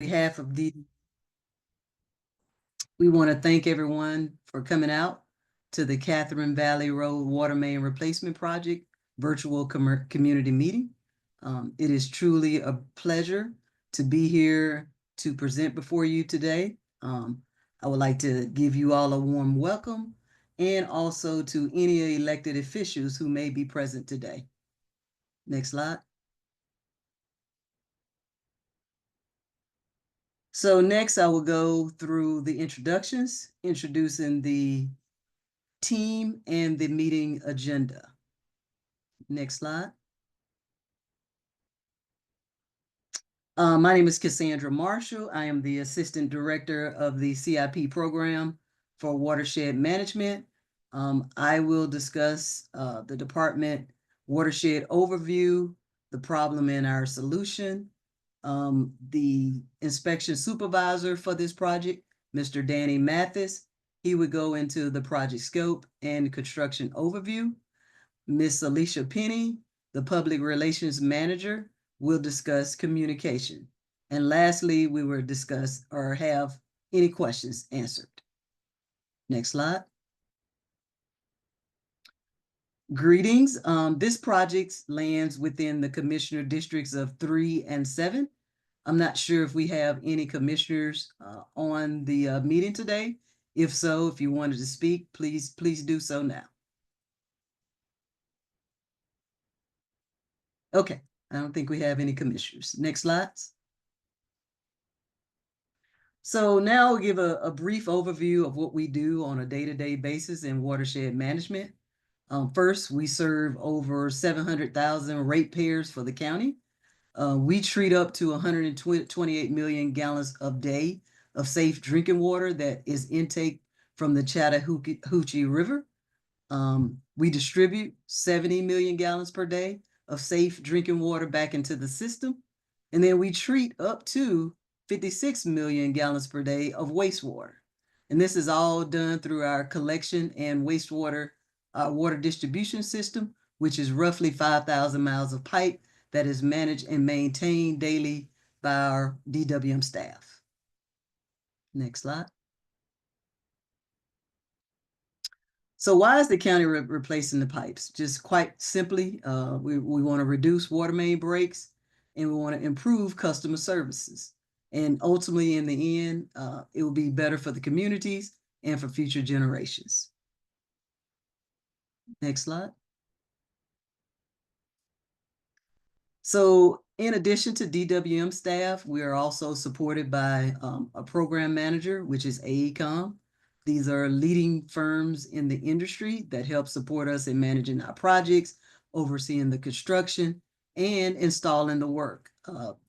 behalf of we want to thank everyone for coming out to the Catherine Valley Road Water Main Replacement Project virtual community meeting. It is truly a pleasure to be here to present before you today. I would like to give you all a warm welcome, and also to any elected officials who may be present today. Next slide. So next I will go through the introductions, introducing the team and the meeting agenda. Next slide. My name is Cassandra Marshall. I am the Assistant Director of the CIP program for watershed management. I will discuss the department watershed overview, the problem and our solution. The inspection supervisor for this project, Mr. Danny Mathis, he would go into the project scope and construction overview. Ms. Alicia Penny, the public relations manager, will discuss communication. And lastly, we will discuss or have any questions answered. Next slide. Greetings. This project lands within the commissioner districts of 3 and 7. I'm not sure if we have any commissioners on the meeting today. If so, if you wanted to speak, please do so now. Okay, I don't think we have any commissioners. Next slides. So now I'll give a brief overview of what we do on a day-to-day basis in watershed management. First, we serve over 700,000 ratepayers for the county. We treat up to 128 million gallons a day of safe drinking water that is intake from the Chattahoochee River. We distribute 70 million gallons per day of safe drinking water back into the system. And then we treat up to 56 million gallons per day of wastewater. And this is all done through our collection and wastewater water distribution system, which is roughly 5,000 miles of pipe that is managed and maintained daily by our DWM staff. Next slide. So why is the county replacing the pipes? Just quite simply, we want to reduce water main breaks, and we want to improve customer services. And ultimately, in the end, it will be better for the communities and for future generations. Next slide. So in addition to DWM staff, we are also supported by a program manager, which is AECOM. These are leading firms in the industry that help support us in managing our projects, overseeing the construction, and installing the work.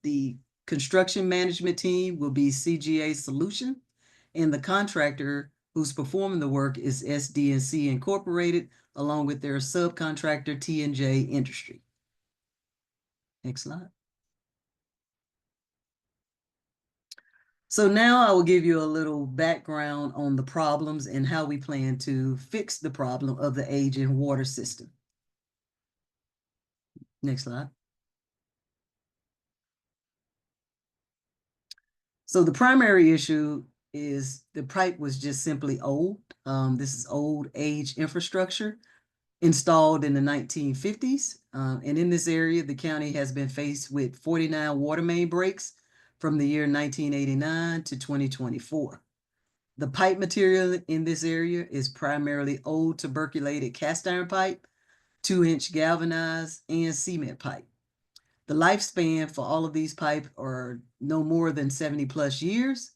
The construction management team will be CGA Solution, and the contractor who's performing the work is SDNC Incorporated, along with their subcontractor T&J Industry. Next slide. So now I will give you a little background on the problems and how we plan to fix the problem of the aging water system. Next slide. So the primary issue is the pipe was just simply old. This is old age infrastructure installed in the 1950s. And in this area, the county has been faced with 49 water main breaks from the year 1989 to 2024. The pipe material in this area is primarily old tuberculated cast iron pipe, 2-inch galvanized, and cement pipe. The lifespan for all of these pipe are no more than 70 plus years.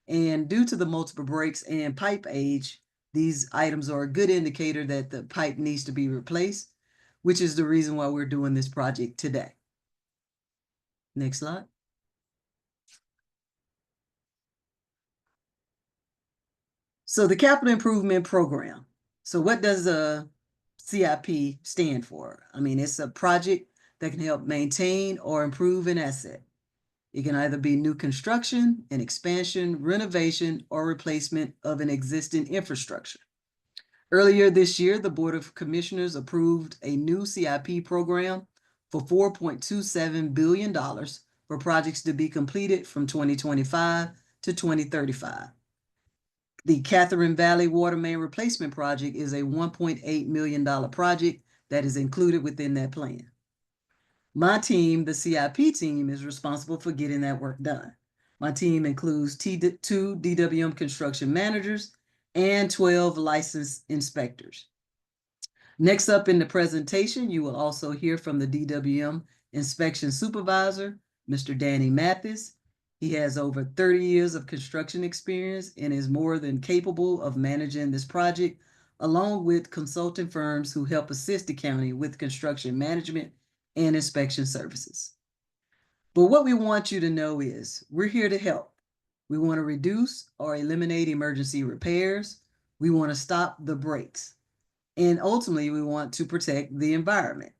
And due to the multiple breaks and pipe age, these items are a good indicator that the pipe needs to be replaced, which is the reason why we're doing this project today. Next slide. So the capital improvement program. So what does a CIP stand for? I mean, it's a project that can help maintain or improve an asset. It can either be new construction, an expansion, renovation, or replacement of an existing infrastructure. Earlier this year, the Board of Commissioners approved a new CIP program for $4.27 billion for projects to be completed from 2025 to 2035. The Katherine Valley Water Main Replacement Project is a $1.8 million project that is included within that plan. My team, the CIP team, is responsible for getting that work done. My team includes two DWM construction managers and 12 licensed inspectors. Next up in the presentation, you will also hear from the DWM inspection supervisor, Mr. Danny Mathis. He has over 30 years of construction experience and is more than capable of managing this project, along with consulting firms who help assist the county with construction management and inspection services. But what we want you to know is we're here to help. We want to reduce or eliminate emergency repairs. We want to stop the breaks. And ultimately, we want to protect the environment.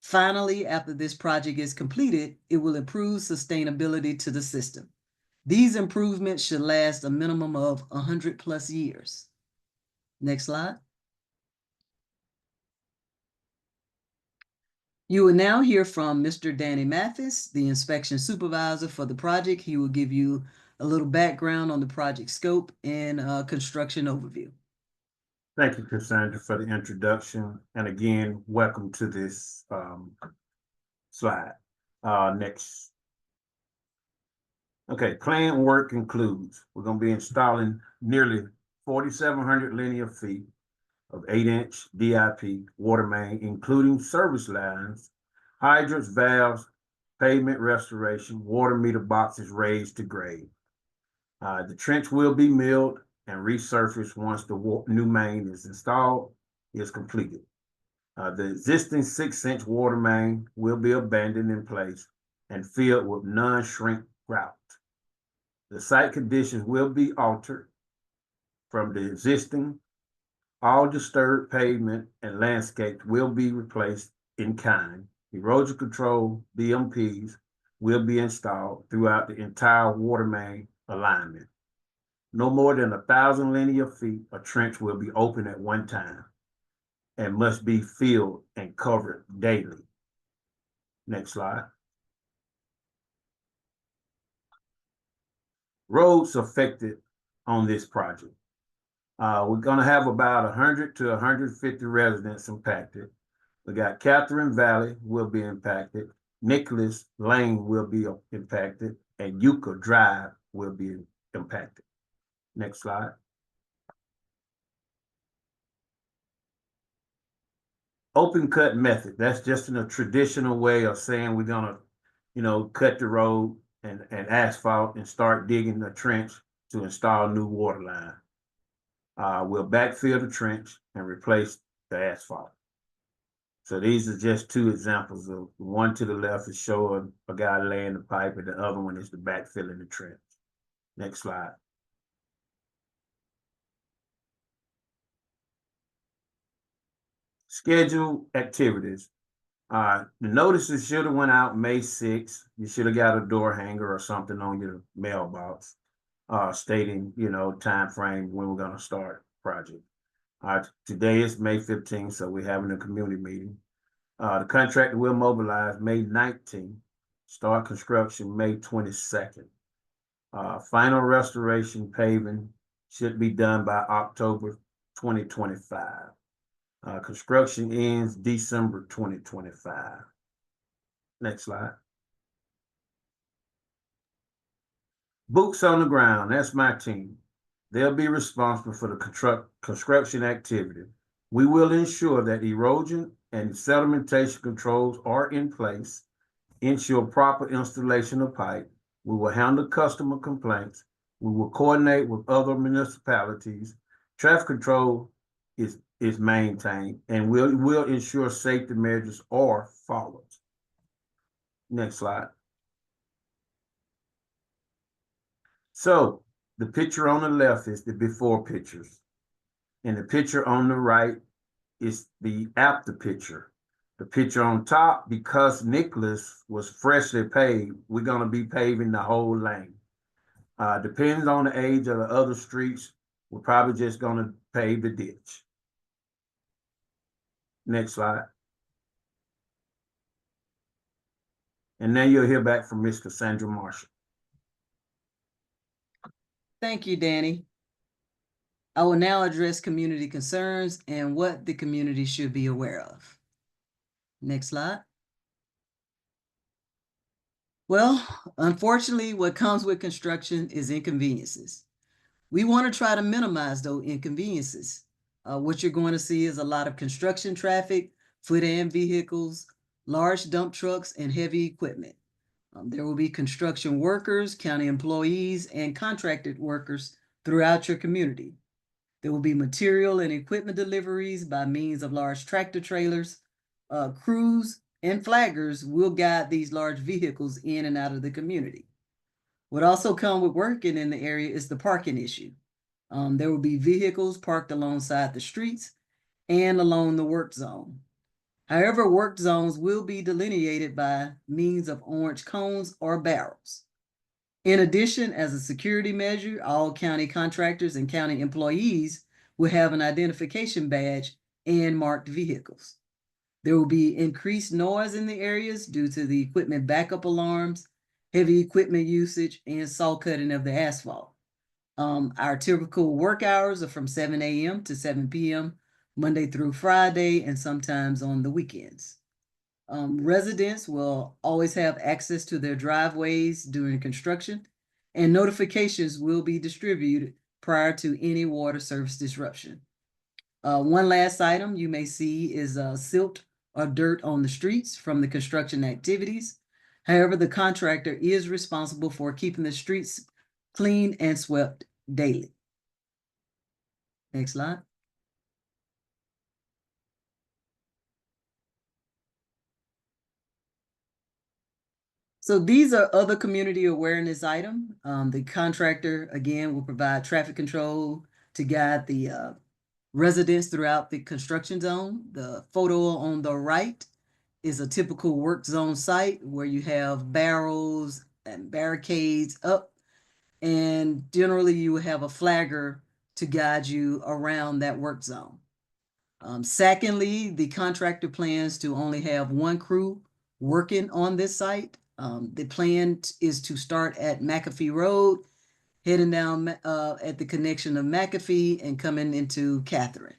Finally, after this project is completed, it will improve sustainability to the system. These improvements should last a minimum of 100 plus years. Next slide. You will now hear from Mr. Danny Mathis, the inspection supervisor for the project. He will give you a little background on the project scope and construction overview. Thank you, Cassandra, for the introduction. And again, welcome to this slide. Next. Okay, planned work includes, we're going to be installing nearly 4,700 linear feet of 8-inch DIP water main, including service lines, hydrants, valves, pavement restoration, water meter boxes raised to grade. The trench will be milled and resurfaced once the new main is installed, is completed. The existing 6-inch water main will be abandoned in place and filled with non-shrink grout. The site conditions will be altered from the existing. All disturbed pavement and landscape will be replaced in kind. Erosion control BMPs will be installed throughout the entire water main alignment. No more than 1,000 linear feet of trench will be open at one time and must be filled and covered daily. Next slide. Roads affected on this project. We're going to have about 100 to 150 residents impacted. We got Katherine Valley will be impacted. Nicholas Lane will be impacted. And Yucca Drive will be impacted. Next slide. Open cut method. That's just in a traditional way of saying we're going to, cut the road and asphalt and start digging the trench to install new water line. We'll backfill the trench and replace the asphalt. So these are just two examples of one to the left is showing a guy laying the pipe and the other one is the backfilling the trench. Next slide. Scheduled activities. The notices should have went out May 6th. You should have got a door hanger or something on your mailbox stating, time frame when we're going to start project. Today is May 15th, so we're having a community meeting. The contractor will mobilize May 19th, start construction May 22nd. Final restoration paving should be done by October 2025. Construction ends December 2025. Next slide. Boots on the ground, that's my team. They'll be responsible for the construction activity. We will ensure that erosion and sedimentation controls are in place, ensure proper installation of pipe. We will handle customer complaints. We will coordinate with other municipalities. Traffic control is maintained, and we'll ensure safety measures are followed. Next slide. So the picture on the left is the before pictures, and the picture on the right is the after picture. The picture on top, because Nicholas was freshly paved, we're going to be paving the whole lane. Depends on the age of the other streets, we're probably just going to pave the ditch. Next slide. And now you'll hear back from Ms. Cassandra Marshall. Thank you, Danny. I will now address community concerns and what the community should be aware of. Next slide. Well, unfortunately, what comes with construction is inconveniences. We want to try to minimize those inconveniences. What you're going to see is a lot of construction traffic, foot and vehicles, large dump trucks, and heavy equipment. There will be construction workers, county employees, and contracted workers throughout your community. There will be material and equipment deliveries by means of large tractor trailers. Crews and flaggers will guide these large vehicles in and out of the community. What also comes with working in the area is the parking issue. There will be vehicles parked alongside the streets and along the work zone. However, work zones will be delineated by means of orange cones or barrels. In addition, as a security measure, all county contractors and county employees will have an identification badge and marked vehicles. There will be increased noise in the areas due to the equipment backup alarms, heavy equipment usage, and saw cutting of the asphalt. Our typical work hours are from 7 a.m. to 7 p.m., Monday through Friday, and sometimes on the weekends. Residents will always have access to their driveways during construction, and notifications will be distributed prior to any water service disruption. One last item you may see is silt or dirt on the streets from the construction activities. However, the contractor is responsible for keeping the streets clean and swept daily. Next slide. So these are other community awareness items. The contractor, again, will provide traffic control to guide the residents throughout the construction zone. The photo on the right is a typical work zone site where you have barrels and barricades up, and generally you will have a flagger to guide you around that work zone. Secondly, the contractor plans to only have one crew working on this site. The plan is to start at McAfee Road, heading down at the connection of McAfee and coming into Katherine.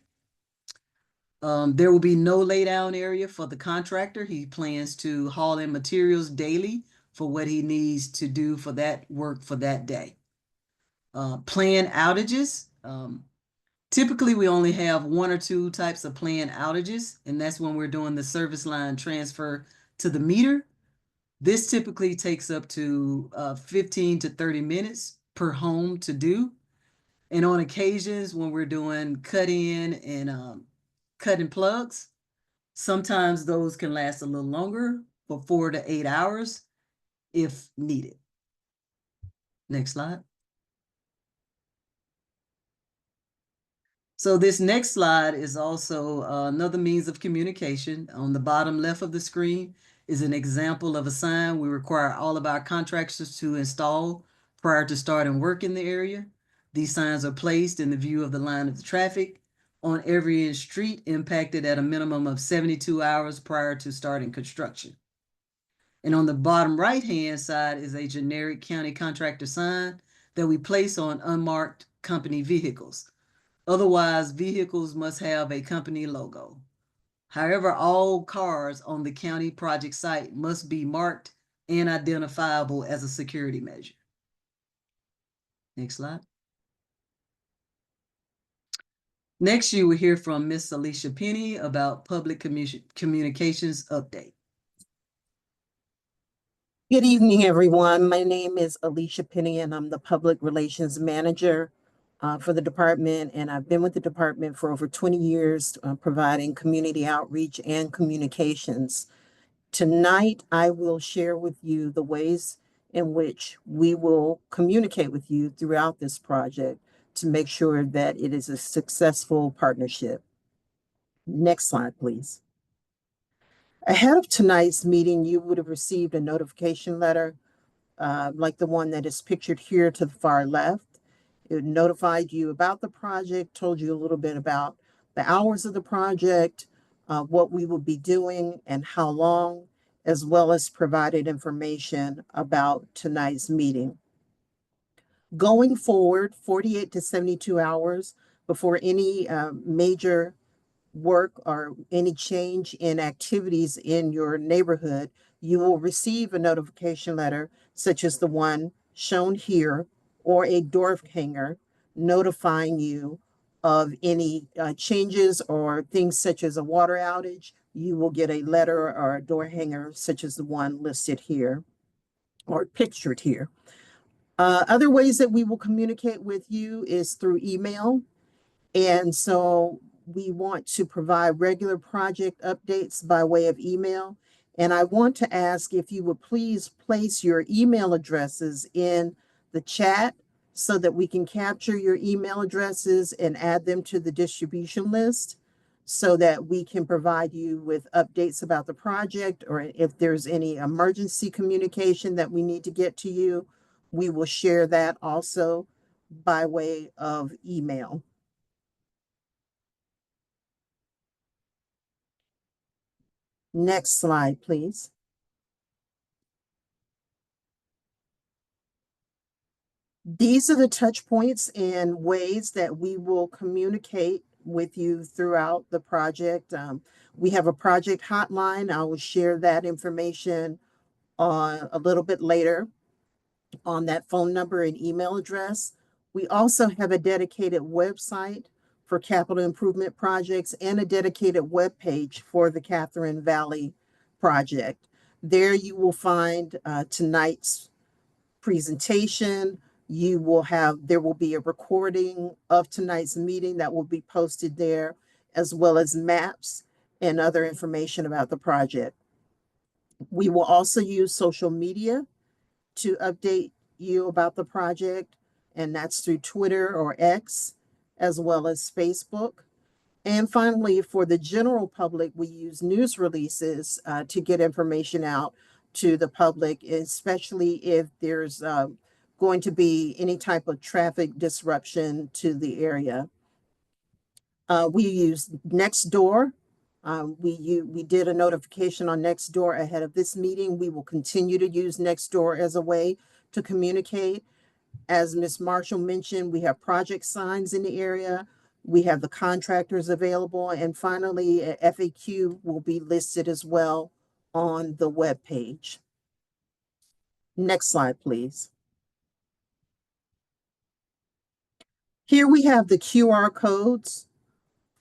There will be no laydown area for the contractor. He plans to haul in materials daily for what he needs to do for that work for that day. Planned outages. Typically, we only have one or two types of planned outages, and that's when we're doing the service line transfer to the meter. This typically takes up to 15 to 30 minutes per home to do. And on occasions when we're doing cut in and cutting plugs, sometimes those can last a little longer, for 4 to 8 hours if needed. Next slide. So this next slide is also another means of communication. On the bottom left of the screen is an example of a sign we require all of our contractors to install prior to starting work in the area. These signs are placed in the view of the line of the traffic on every street impacted at a minimum of 72 hours prior to starting construction. And on the bottom right-hand side is a generic county contractor sign that we place on unmarked company vehicles. Otherwise, vehicles must have a company logo. However, all cars on the county project site must be marked and identifiable as a security measure. Next slide. Next, you will hear from Ms. Alicia Penny about public communications update. Good evening, everyone. My name is Alicia Penny, and I'm the Public Relations Manager for the department. And I've been with the department for over 20 years, providing community outreach and communications. Tonight, I will share with you the ways in which we will communicate with you throughout this project to make sure that it is a successful partnership. Next slide, please. Ahead of tonight's meeting, you would have received a notification letter like the one that is pictured here to the far left. It notified you about the project, told you a little bit about the hours of the project, what we will be doing and how long, as well as provided information about tonight's meeting. Going forward, 48 to 72 hours before any major work or any change in activities in your neighborhood, you will receive a notification letter such as the one shown here, or a door hanger notifying you of any changes or things such as a water outage. You will get a letter or a door hanger such as the one listed here or pictured here. Other ways that we will communicate with you is through email. And so we want to provide regular project updates by way of email. And I want to ask if you would please place your email addresses in the chat so that we can capture your email addresses and add them to the distribution list so that we can provide you with updates about the project, or if there's any emergency communication that we need to get to you, we will share that also by way of email. Next slide, please. These are the touch points and ways that we will communicate with you throughout the project. We have a project hotline. I will share that information a little bit later on that phone number and email address. We also have a dedicated website for capital improvement projects and a dedicated web page for the Catherine Valley project. There you will find tonight's presentation. There will be a recording of tonight's meeting that will be posted there, as well as maps and other information about the project. We will also use social media to update you about the project, and that's through Twitter or X, as well as Facebook. And finally, for the general public, we use news releases to get information out to the public, especially if there's going to be any type of traffic disruption to the area. We use Nextdoor. We did a notification on Nextdoor ahead of this meeting. We will continue to use Nextdoor as a way to communicate. As Ms. Marshall mentioned, we have project signs in the area. We have the contractors available. And finally, a FAQ will be listed as well on the web page. Next slide, please. Here we have the QR codes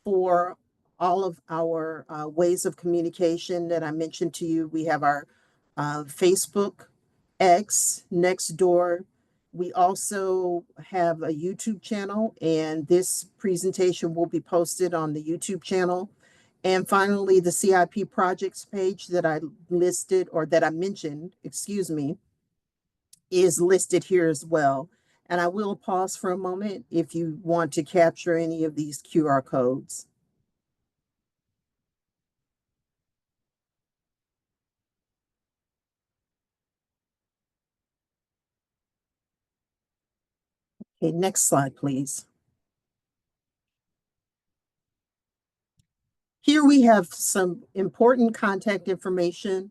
for all of our ways of communication that I mentioned to you. We have our Facebook, X, Nextdoor. We also have a YouTube channel, and this presentation will be posted on the YouTube channel. And finally, the CIP projects page that I listed, or that I mentioned, excuse me, is listed here as well. And I will pause for a moment if you want to capture any of these QR codes. Okay, next slide, please. Here we have some important contact information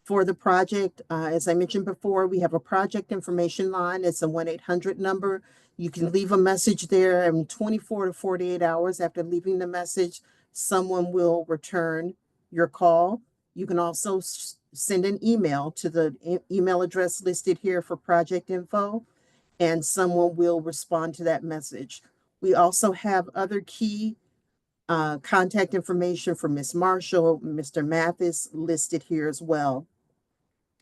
for the project. As I mentioned before, we have a project information line. It's a 1-800 number. You can leave a message there, and 24 to 48 hours after leaving the message, someone will return your call. You can also send an email to the email address listed here for project info, and someone will respond to that message. We also have other key contact information for Ms. Marshall, Mr. Mathis listed here as well.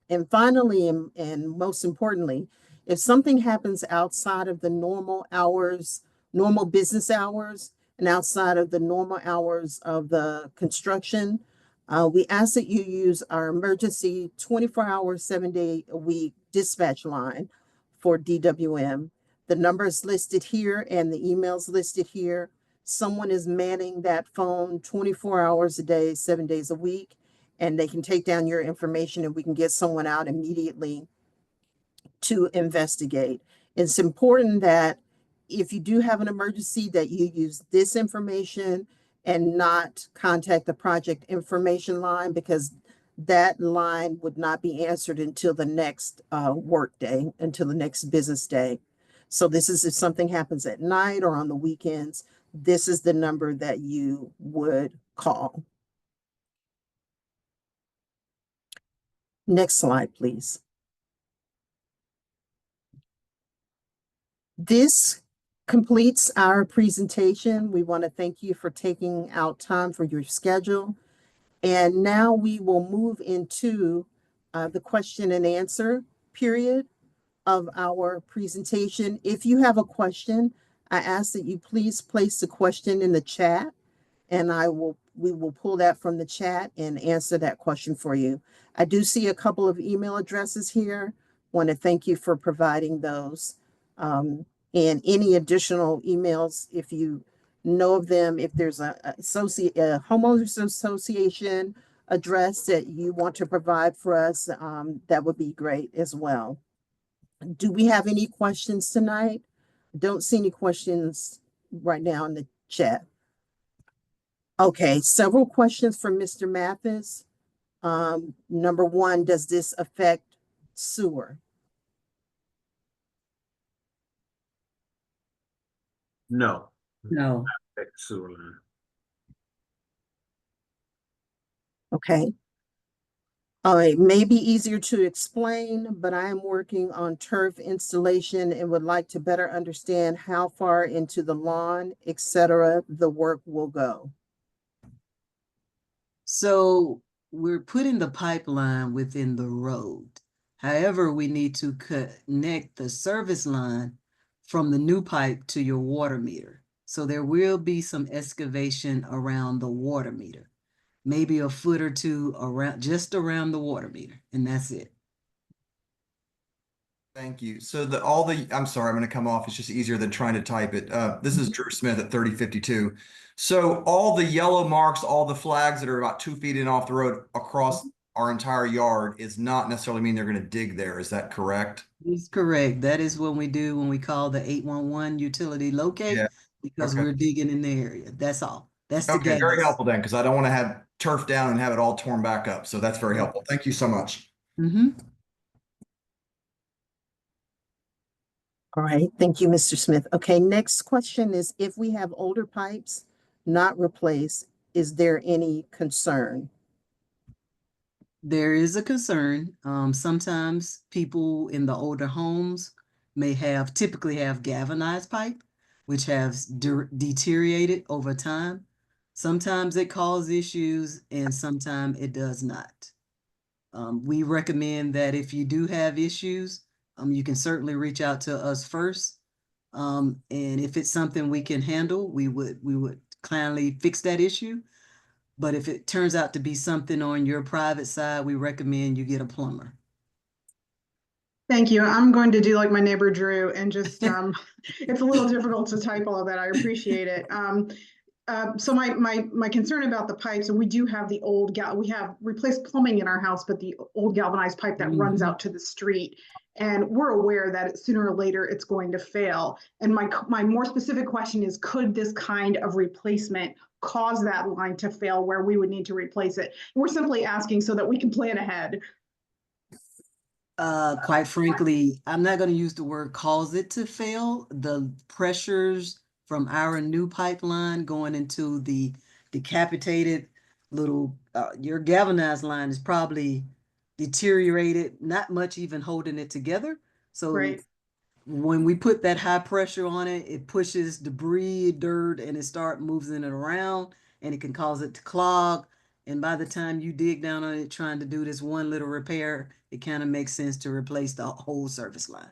And finally, and most importantly, if something happens outside of the normal hours, normal business hours, and outside of the normal hours of the construction, we ask that you use our emergency 24-hour, 7-day-a-week dispatch line for DWM. The number is listed here and the emails listed here. Someone is manning that phone 24 hours a day, 7 days a week, and they can take down your information and we can get someone out immediately to investigate. It's important that if you do have an emergency, that you use this information and not contact the project information line, because that line would not be answered until the next work day, until the next business day. So this is if something happens at night or on the weekends, this is the number that you would call. Next slide, please. This completes our presentation. We want to thank you for taking out time for your schedule. And now we will move into the question and answer period of our presentation. If you have a question, I ask that you please place the question in the chat, and we will pull that from the chat and answer that question for you. I do see a couple of email addresses here. Want to thank you for providing those. And any additional emails, if you know of them, if there's a homeowners association address that you want to provide for us, that would be great as well. Do we have any questions tonight? Don't see any questions right now in the chat. Okay, several questions from Mr. Mathis. Number one, does this affect sewer? No. No. Sewer line. Okay. It may be easier to explain, but I am working on turf installation and would like to better understand how far into the lawn, etc., the work will go. So we're putting the pipeline within the road. However, we need to connect the service line from the new pipe to your water meter. So there will be some excavation around the water meter, maybe a foot or two around, just around the water meter, and that's it. Thank you. So I'm sorry, I'm going to come off. It's just easier than trying to type it. This is Drew Smith at 3052. So all the yellow marks, all the flags that are about 2 feet in off the road across our entire yard is not necessarily mean they're going to dig there. Is that correct? That's correct. That is what we do when we call the 811 utility locate, Yeah. because Okay. we're digging in the area. That's all. That's the Okay, gas. very helpful then, because I don't want to have turf down and have it all torn back up. So that's very helpful. Thank you so much. Mm-hmm. All right, thank you, Mr. Smith. Okay, next question is, if we have older pipes not replaced, is there any concern? There is a concern. Sometimes people in the older homes may typically have galvanized pipe, which has deteriorated over time. Sometimes it causes issues and sometimes it does not. We recommend that if you do have issues, you can certainly reach out to us first. And if it's something we can handle, we would kindly fix that issue. But if it turns out to be something on your private side, we recommend you get a plumber. Thank you. I'm going to do like my neighbor Drew and just, it's a little difficult to type all of that. I appreciate it. So my concern about the pipes, and we do have the we have replaced plumbing in our house, but the old galvanized pipe that runs out to the street. And we're aware that sooner or later it's going to fail. And my more specific question is, could this kind of replacement cause that line to fail where we would need to replace it? And we're simply asking so that we can plan ahead. Quite frankly, I'm not going to use the word cause it to fail. The pressures from our new pipeline going into the decapitated little, your galvanized line is probably deteriorated, not much even holding it together. So Right. when we put that high pressure on it, it pushes debris, dirt, and it starts moving it around, and it can cause it to clog. And by the time you dig down on it trying to do this one little repair, it kind of makes sense to replace the whole service line.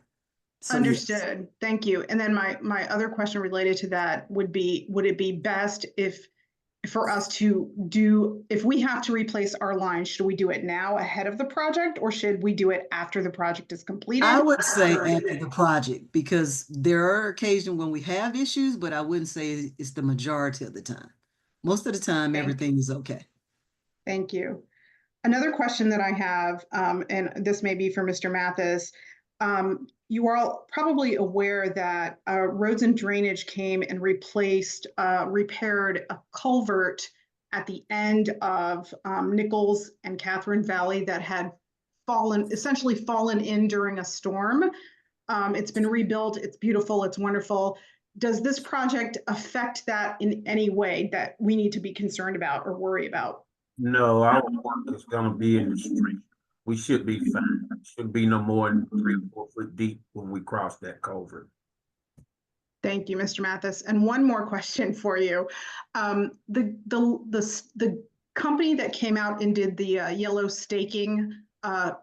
So, Understood. yes. Thank you. And then my other question related to that would be, would it be best for us to do, if we have to replace our line, should we do it now ahead of the project, or should we do it after the project is completed? I would say after the project, because there are occasions when we have issues, but I wouldn't say it's the majority of the time. Most of the time, everything is okay. Thank you. Another question that I have, and this may be for Mr. Mathis, you are all probably aware that Roads and Drainage came and repaired a culvert at the end of Nichols and Catherine Valley that had essentially fallen in during a storm. It's been rebuilt. It's beautiful. It's wonderful. Does this project affect that in any way that we need to be concerned about or worry about? No, our work is gonna be in the street. We should be fine. Should be no more than 3 or 4 foot deep when we cross that culvert. Thank you, Mr. Mathis. And one more question for you. The company that came out and did the yellow staking,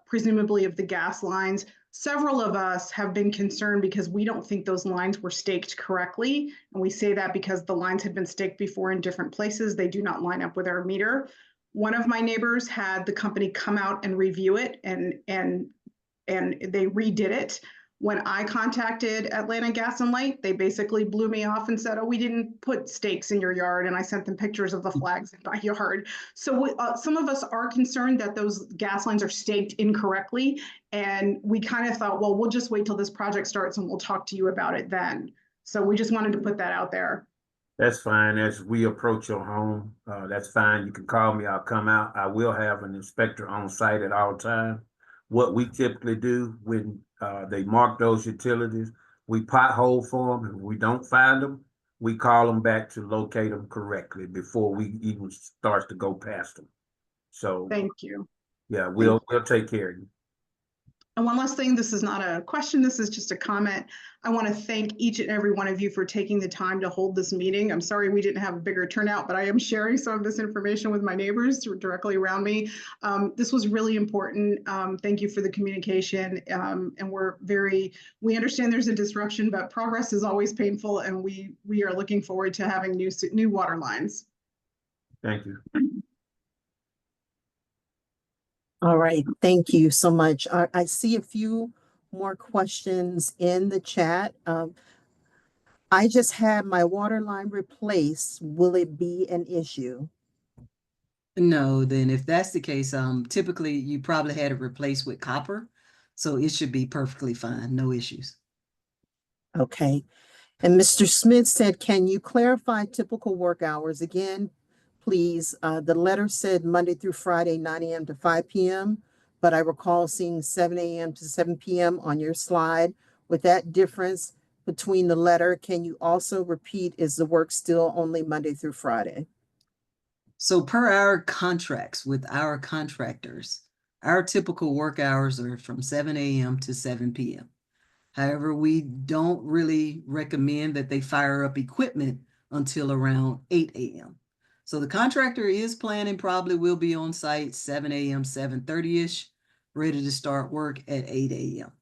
presumably of the gas lines, several of us have been concerned because we don't think those lines were staked correctly. And we say that because the lines had been staked before in different places. They do not line up with our meter. One of my neighbors had the company come out and review it, and they redid it. When I contacted Atlanta Gas and Light, they basically blew me off and said, "Oh, we didn't put stakes in your yard." And I sent them pictures of the flags in my yard. So some of us are concerned that those gas lines are staked incorrectly. And we kind of thought, well, we'll just wait till this project starts and we'll talk to you about it then. So we just wanted to put that out there. That's fine. As we approach your home, that's fine. You can call me. I'll come out. I will have an inspector on site at all times. What we typically do when they mark those utilities, we pothole for them. If we don't find them, we call them back to locate them correctly before we even start to go past them. So Thank you. yeah, we'll take care of you. And one last thing, this is not a question, this is just a comment. I want to thank each and every one of you for taking the time to hold this meeting. I'm sorry we didn't have a bigger turnout, but I am sharing some of this information with my neighbors directly around me. This was really important. Thank you for the communication. And we understand there's a disruption, but progress is always painful, and we are looking forward to having new water lines. Thank you. All right, thank you so much. I see a few more questions in the chat. I just had my water line replaced. Will it be an issue? No, then if that's the case, typically you probably had it replaced with copper, so it should be perfectly fine, no issues. Okay. And Mr. Smith said, can you clarify typical work hours again, please? The letter said Monday through Friday, 9 a.m. to 5 p.m., but I recall seeing 7 a.m. to 7 p.m. on your slide. With that difference between the letter, can you also repeat, is the work still only Monday through Friday? So per our contracts with our contractors, our typical work hours are from 7 a.m. to 7 p.m. However, we don't really recommend that they fire up equipment until around 8 a.m. So the contractor is planning, probably will be on site 7 a.m., 7:30-ish, ready to start work at 8 a.m.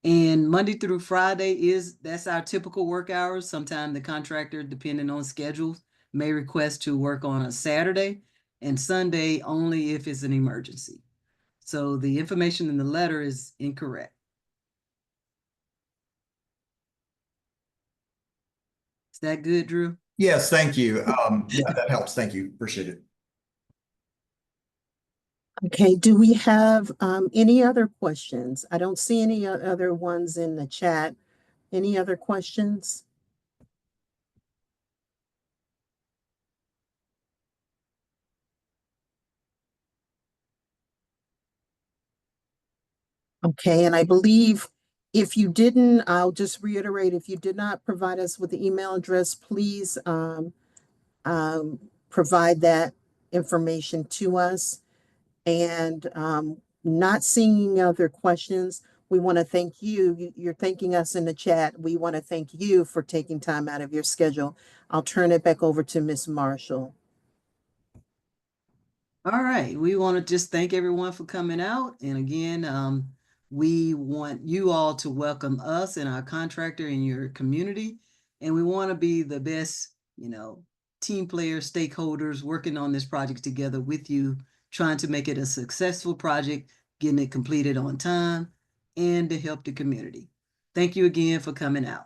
And Monday through Friday that's our typical work hours. Sometimes the contractor, depending on schedules, may request to work on a Saturday and Sunday only if it's an emergency. So the information in the letter is incorrect. Is that good, Drew? Yes, thank you. Yeah, that helps. Thank you. Appreciate it. Okay, do we have any other questions? I don't see any other ones in the chat. Any other questions? Okay, and I believe if you didn't, I'll just reiterate, if you did not provide us with the email address, please provide that information to us. And not seeing any other questions, we want to thank you. You're thanking us in the chat. We want to thank you for taking time out of your schedule. I'll turn it back over to Ms. Marshall. All right, we want to just thank everyone for coming out. And again, we want you all to welcome us and our contractor in your community. And we want to be the best, team players, stakeholders working on this project together with you, trying to make it a successful project, getting it completed on time, and to help the community. Thank you again for coming out.